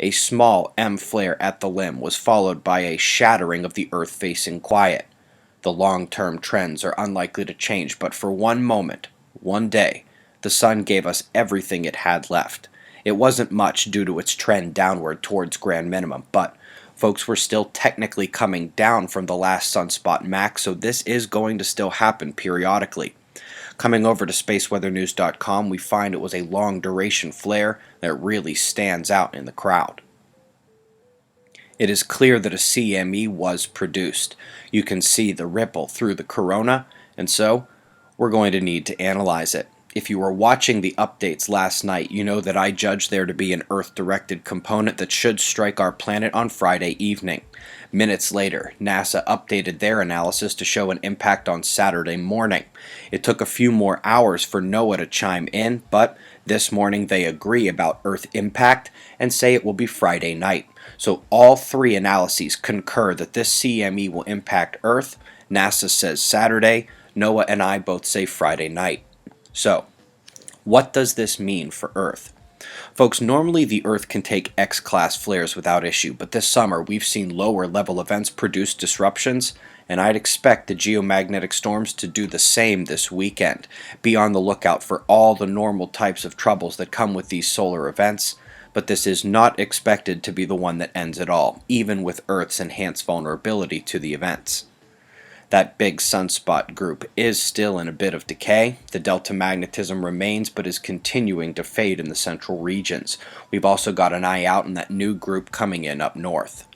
A small M flare at the limb was followed by a shattering of the Earth-facing quiet. The long-term trends are unlikely to change, but for one moment, one day, the sun gave us everything it had left. It wasn't much due to its trend downward towards grand minimum, but folks were still technically coming down from the last sunspot max, so this is going to still happen periodically. Coming over to spaceweathernews.com, we find it was a long-duration flare that really stands out in the crowd. It is clear that a CME was produced. You can see the ripple through the corona, and so we're going to need to analyze it. If you were watching the updates last night, you know that I judged there to be an Earth-directed component that should strike our planet on Friday evening. Minutes later, NASA updated their analysis to show an impact on Saturday morning. It took a few more hours for NOAA to chime in, but this morning they agree about Earth impact and say it will be Friday night. So all three analyses concur that this CME will impact Earth. NASA says Saturday, NOAA and I both say Friday night. So, what does this mean for Earth? Folks, normally the Earth can take X-class flares without issue, but this summer we've seen lower level events produce disruptions, and I'd expect the geomagnetic storms to do the same this weekend. Be on the lookout for all the normal types of troubles that come with these solar events, but this is not expected to be the one that ends it all, even with Earth's enhanced vulnerability to the events. That big sunspot group is still in a bit of decay. The delta magnetism remains but is continuing to fade in the central regions. We've also got an eye out on that new group coming in up north.